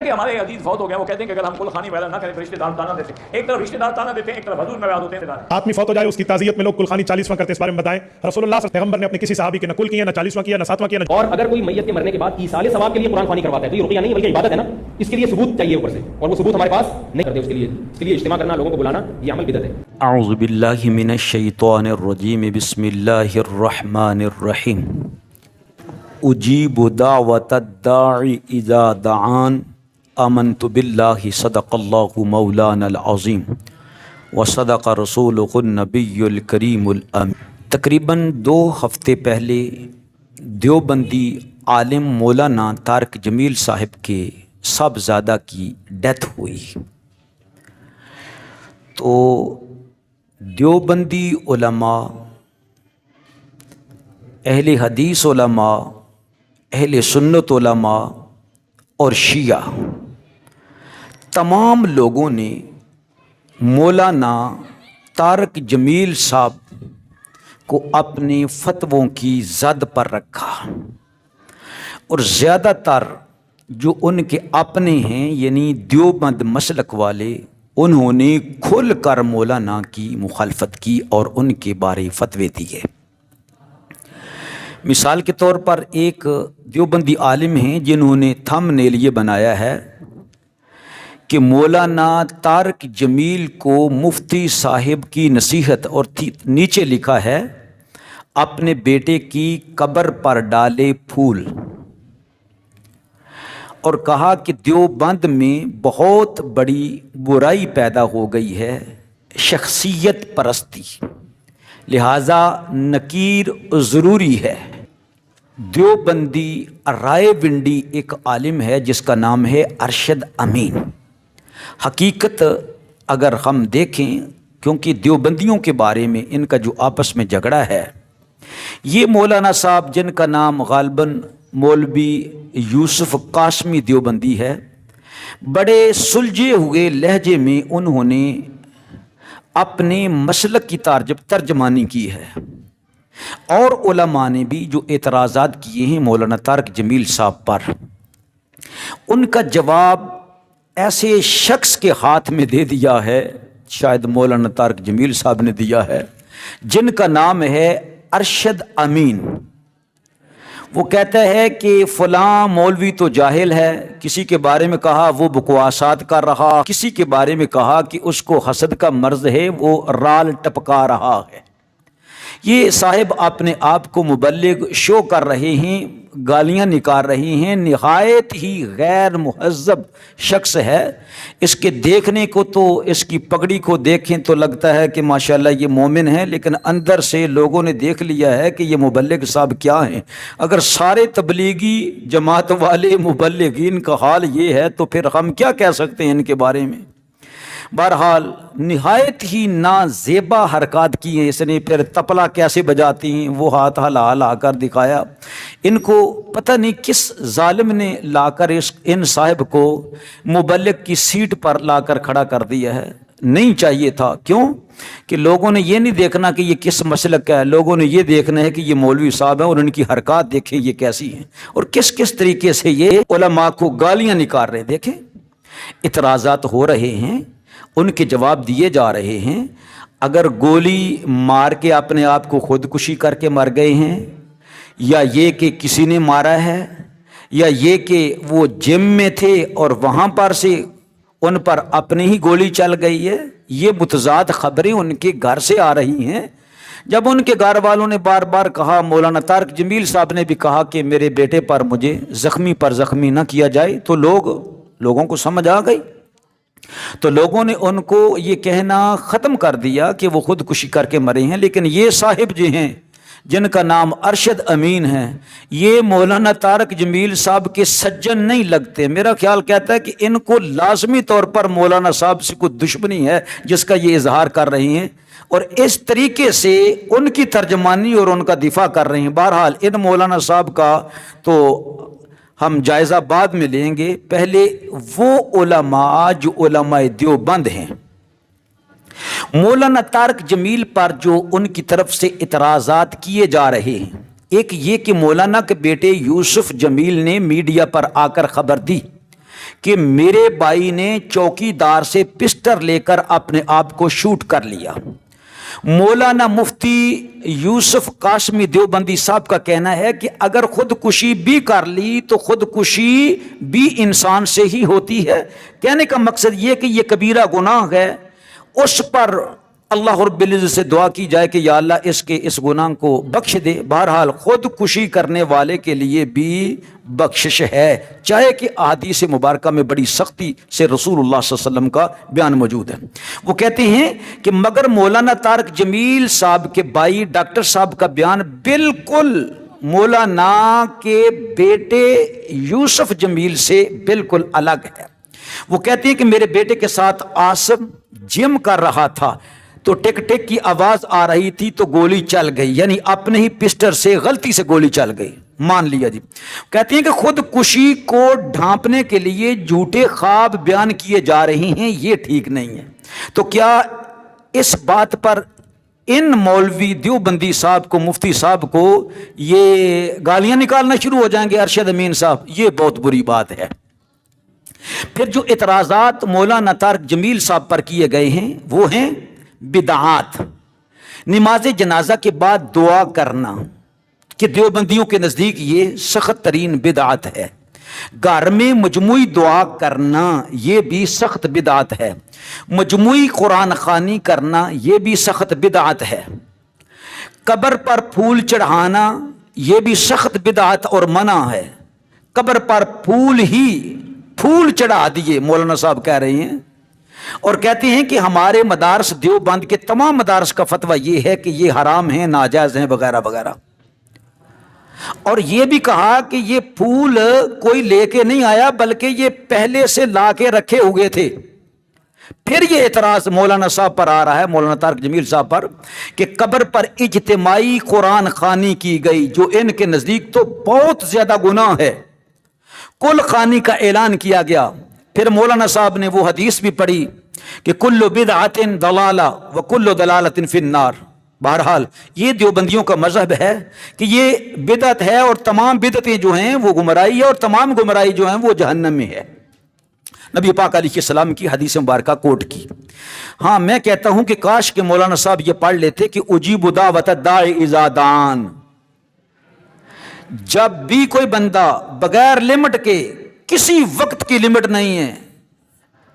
کہ ہمارے عزیز فوت ہو گئے، وہ کہتے ہیں کہ اگر ہم کلخانی وغیرہ نہ کریں تو رشتے دار تانا دیتے ہیں، ایک طرف رشتے دار تانا دیتے ہیں، ایک طرف حضور میں بیعت ہوتے ہیں۔ آدمی فوت ہو جائے اس کی تعزیت میں لوگ کلخانی 40واں کرتے ہیں، اس بارے میں بتائیں رسول اللہ صلی اللہ علیہ وسلم پیغمبر نے اپنے کسی صحابی کے نہ کل کیا، نہ 40واں کیا، نہ 7واں کیا۔ اور اگر کوئی میت کے مرنے کے بعد ایصال ثواب کے لیے قرآن خوانی کرواتا ہے تو یہ رقیہ نہیں بلکہ عبادت ہے نا، اس کے لیے ثبوت چاہیے اوپر سے، اور وہ ثبوت ہمارے پاس نہیں کرتے، اس کے لیے اجتماع کرنا، لوگوں کو بلانا، یہ عمل بدعت ہے۔ اعوذ باللہ من الشیطان الرجیم، بسم اللہ الرحمن الرحیم۔ اجیب دعوت الداعی اذا دعان، آمنت باللہ، صدق اللہ مولانا العظیم وصدق رسولہ النبی الکریم الامین۔ تقریباً 2 ہفتے پہلے دیوبندی عالم مولانا طارق جمیل صاحب کے صاحبزادہ کی ڈیتھ ہوئی، تو دیوبندی علماء، اہل حدیث علماء، اہل سنت علماء اور شیعہ تمام لوگوں نے مولانا طارق جمیل صاحب کو اپنے فتووں کی زد پر رکھا، اور زیادہ تر جو ان کے اپنے ہیں یعنی دیوبند مسلک والے، انہوں نے کھل کر مولانا کی مخالفت کی اور ان کے بارے فتوے دیے۔ مثال کے طور پر ایک دیوبندی عالم ہیں جنہوں نے تھم نیل یہ بنایا ہے کہ مولانا طارق جمیل کو مفتی صاحب کی نصیحت، اور نیچے لکھا ہے اپنے بیٹے کی قبر پر ڈالے پھول، اور کہا کہ دیوبند میں بہت بڑی برائی پیدا ہو گئی ہے، شخصیت پرستی، لہذا نکیر ضروری ہے۔ دیوبندی رائے ونڈی ایک عالم ہے جس کا نام ہے ارشد امین۔ حقیقت اگر ہم دیکھیں، کیونکہ دیوبندیوں کے بارے میں ان کا جو آپس میں جھگڑا ہے، یہ مولانا صاحب جن کا نام غالباً مولوی یوسف قاسمی دیوبندی ہے، بڑے سلجھے ہوئے لہجے میں انہوں نے اپنے مسلک کی ترجمانی کی ہے، اور علماء نے بھی جو اعتراضات کیے ہیں مولانا طارق جمیل صاحب پر، ان کا جواب ایسے شخص کے ہاتھ میں دے دیا ہے، شاید مولانا طارق جمیل صاحب نے دیا ہے، جن کا نام ہے ارشد امین۔ وہ کہتا ہے کہ فلاں مولوی تو جاہل ہے، کسی کے بارے میں کہا وہ بکواسات کر رہا، کسی کے بارے میں کہا کہ اس کو حسد کا مرض ہے، وہ رال ٹپکا رہا ہے۔ یہ صاحب اپنے آپ کو مبلغ شو کر رہے ہیں، گالیاں نکال رہے ہیں، نہایت ہی غیر مہذب شخص ہے۔ اس کے دیکھنے کو تو، اس کی پگڑی کو دیکھیں تو لگتا ہے کہ ماشاءاللہ یہ مومن ہے، لیکن اندر سے لوگوں نے دیکھ لیا ہے کہ یہ مبلغ صاحب کیا ہیں۔ اگر سارے تبلیغی جماعت والے مبلغین کا حال یہ ہے تو پھر ہم کیا کہہ سکتے ہیں ان کے بارے میں۔ بہرحال نہایت ہی نازیبا حرکات کی ہیں اس نے، پھر تپلا کیسے بجاتی ہیں وہ ہاتھ ہلا ہلا کر دکھایا۔ ان کو پتہ نہیں کس ظالم نے لا کر ان صاحب کو مبلغ کی سیٹ پر لا کر کھڑا کر دیا ہے، نہیں چاہیے تھا۔ کیوں کہ لوگوں نے یہ نہیں دیکھنا کہ یہ کس مسلک کا ہے، لوگوں نے یہ دیکھنا ہے کہ یہ مولوی صاحب ہیں اور ان کی حرکات دیکھیں یہ کیسی ہیں، اور کس کس طریقے سے یہ علماء کو گالیاں نکال رہے ہیں۔ دیکھیں اعتراضات ہو رہے ہیں، ان کے جواب دیے جا رہے ہیں۔ اگر گولی مار کے اپنے آپ کو خودکشی کر کے مر گئے ہیں، یا یہ کہ کسی نے مارا ہے، یا یہ کہ وہ جم میں تھے اور وہاں پر سے ان پر اپنی ہی گولی چل گئی ہے، یہ متضاد خبریں ان کے گھر سے آ رہی ہیں۔ جب ان کے گھر والوں نے بار بار کہا، مولانا طارق جمیل صاحب نے بھی کہا کہ میرے بیٹے پر مجھے زخمی پر زخمی نہ کیا جائے، تو لوگوں کو سمجھ آ گئی، تو لوگوں نے ان کو یہ کہنا ختم کر دیا کہ وہ خودکشی کر کے مرے ہیں۔ لیکن یہ صاحب جو ہیں جن کا نام ارشد امین ہے، یہ مولانا طارق جمیل صاحب کے سجن نہیں لگتے۔ میرا خیال کہتا ہے کہ ان کو لازمی طور پر مولانا صاحب سے کوئی دشمنی ہے جس کا یہ اظہار کر رہی ہیں، اور اس طریقے سے ان کی ترجمانی اور ان کا دفاع کر رہے ہیں۔ بہرحال ان مولانا صاحب کا تو ہم جائزہ بعد میں لیں گے، پہلے وہ علماء جو علماء دیوبند ہیں، مولانا طارق جمیل پر جو ان کی طرف سے اعتراضات کیے جا رہے ہیں، ایک یہ کہ مولانا کے بیٹے یوسف جمیل نے میڈیا پر آ کر خبر دی کہ میرے بھائی نے چوکیدار سے پسٹل لے کر اپنے آپ کو شوٹ کر لیا۔ مولانا مفتی یوسف قاسمی دیوبندی صاحب کا کہنا ہے کہ اگر خودکشی بھی کر لی تو خودکشی بھی انسان سے ہی ہوتی ہے۔ کہنے کا مقصد یہ کہ یہ کبیرہ گناہ ہے، اس پر اللہ رب العزت سے دعا کی جائے کہ یا اللہ اس گناہ کو بخش دے۔ بہرحال خودکشی کرنے والے کے لیے بھی بخشش ہے، چاہے کہ احادیث مبارکہ میں بڑی سختی سے رسول اللہ صلی اللہ علیہ وسلم کا بیان موجود ہے۔ وہ کہتے ہیں کہ مگر مولانا طارق جمیل صاحب کے بھائی ڈاکٹر صاحب کا بیان بالکل مولانا کے بیٹے یوسف جمیل سے بالکل الگ ہے۔ وہ کہتے ہیں کہ میرے بیٹے کے ساتھ آصم جم کر رہا تھا تو ٹک ٹک کی آواز آ رہی تھی تو گولی چل گئی، یعنی اپنے ہی پسٹل سے غلطی سے گولی چل گئی، مان لیا جی۔ کہتے ہیں کہ خودکشی کو ڈھانپنے کے لیے جھوٹے خواب بیان کیے جا رہے ہیں، یہ ٹھیک نہیں ہے۔ تو کیا اس بات پر ان مولوی دیوبندی صاحب کو، مفتی صاحب کو یہ گالیاں نکالنا شروع ہو جائیں گے؟ ارشد امین صاحب، یہ بہت بری بات ہے۔ پھر جو اعتراضات مولانا طارق جمیل صاحب پر کیے گئے ہیں وہ ہیں بدعات۔ نماز جنازہ کے بعد دعا کرنا کہ دیوبندیوں کے نزدیک یہ سخت ترین بدعت ہے۔ گھر میں مجموعی دعا کرنا یہ بھی سخت بدعت ہے۔ مجموعی قرآن خوانی کرنا یہ بھی سخت بدعت ہے۔ قبر پر پھول چڑھانا یہ بھی سخت بدعت اور منع ہے۔ قبر پر پھول چڑھا دیے مولانا صاحب کہہ رہے ہیں، اور کہتے ہیں کہ ہمارے مدارس دیوبند کے تمام مدارس کا فتویٰ یہ ہے کہ یہ حرام ہیں، ناجائز ہیں وغیرہ وغیرہ۔ اور یہ بھی کہا کہ یہ پھول کوئی لے کے نہیں آیا بلکہ یہ پہلے سے لا کے رکھے ہوئے تھے۔ پھر یہ اعتراض مولانا صاحب پر آ رہا ہے، مولانا طارق جمیل صاحب پر، کہ قبر پر اجتماعی قرآن خوانی کی گئی جو ان کے نزدیک تو بہت زیادہ گناہ ہے، کل خوانی کا اعلان کیا گیا۔ پھر مولانا صاحب نے وہ حدیث بھی پڑھی کہ کل بدعت ضلالہ وکل ضلالۃ فی النار۔ بہرحال یہ دیوبندیوں کا مذہب ہے کہ یہ بدعت ہے اور تمام بدعتیں جو ہیں وہ گمراہی ہے اور تمام گمراہی جو ہیں وہ جہنم میں ہے۔ نبی پاک علیہ السلام کی حدیث مبارکہ کوٹ کی۔ ہاں میں کہتا ہوں کہ کاش کہ مولانا صاحب یہ پڑھ لیتے کہ اجیب دعوت الداعی اذا دعان۔ جب بھی کوئی بندہ بغیر لمٹ کے، کسی وقت کی لمٹ نہیں ہے،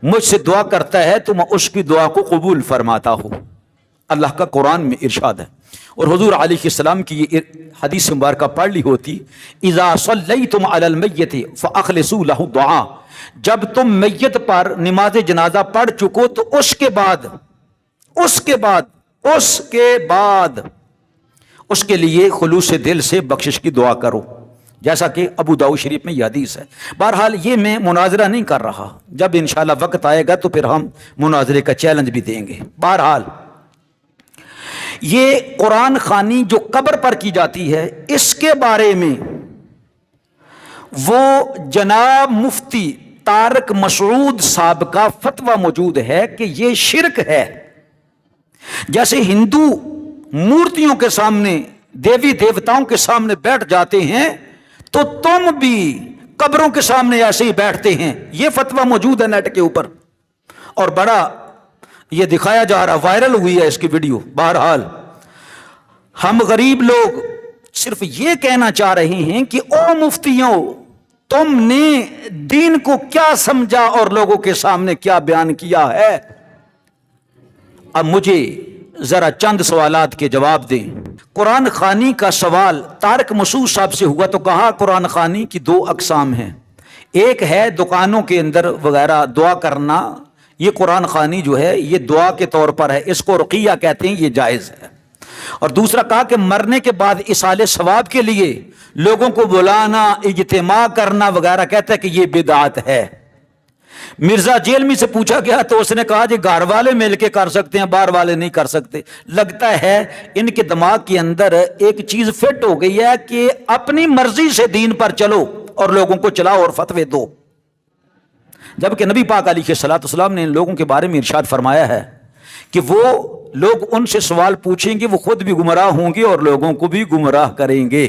مجھ سے دعا کرتا ہے تو میں اس کی دعا کو قبول فرماتا ہوں۔ اللہ کا قرآن میں ارشاد ہے، اور حضور علیہ السلام کی یہ حدیث مبارکہ پڑھ لی ہوتی، اذا صلیتم علی المیت فاخلصوا له الدعاء۔ جب تم میت پر نماز جنازہ پڑھ چکو تو اس کے بعد اس کے لیے خلوص دل سے بخشش کی دعا کرو، جیسا کہ ابو داؤد شریف میں یہ حدیث ہے۔ بہرحال یہ میں مناظرہ نہیں کر رہا، جب انشاءاللہ وقت آئے گا تو پھر ہم مناظرے کا چیلنج بھی دیں گے۔ بہرحال یہ قرآن خوانی جو قبر پر کی جاتی ہے، اس کے بارے میں وہ جناب مفتی طارق مسعود صاحب کا فتویٰ موجود ہے کہ یہ شرک ہے۔ جیسے ہندو مورتیوں کے سامنے، دیوی دیوتاؤں کے سامنے بیٹھ جاتے ہیں تو تم بھی قبروں کے سامنے ایسے ہی بیٹھتے ہیں، یہ فتویٰ موجود ہے نیٹ کے اوپر، اور بڑا یہ دکھایا جا رہا، وائرل ہوئی ہے اس کی ویڈیو۔ بہرحال ہم غریب لوگ صرف یہ کہنا چاہ رہے ہیں کہ او مفتیوں، تم نے دین کو کیا سمجھا اور لوگوں کے سامنے کیا بیان کیا ہے؟ اب مجھے ذرا چند سوالات کے جواب دیں۔ قرآن خوانی کا سوال طارق مسعود صاحب سے ہوا تو کہا قرآن خوانی کی دو اقسام ہیں، ایک ہے دکانوں کے اندر وغیرہ دعا کرنا، یہ قرآن خوانی جو ہے یہ دعا کے طور پر ہے، اس کو رقیہ کہتے ہیں، یہ جائز ہے۔ اور دوسرا کہا کہ مرنے کے بعد اصال ثواب کے لیے لوگوں کو بلانا، اجتماع کرنا وغیرہ، کہتا ہے کہ یہ بدعت ہے۔ مرزا جیلمی سے پوچھا گیا تو اس نے کہا جی گھر والے مل کے کر سکتے ہیں، باہر والے نہیں کر سکتے۔ لگتا ہے ان کے دماغ کے اندر ایک چیز فٹ ہو گئی ہے کہ اپنی مرضی سے دین پر چلو اور لوگوں کو چلاؤ اور فتوے دو، جبکہ نبی پاک علیہ الصلوۃ والسلام نے ان لوگوں کے بارے میں ارشاد فرمایا ہے کہ وہ لوگ ان سے سوال پوچھیں گے، وہ خود بھی گمراہ ہوں گے اور لوگوں کو بھی گمراہ کریں گے۔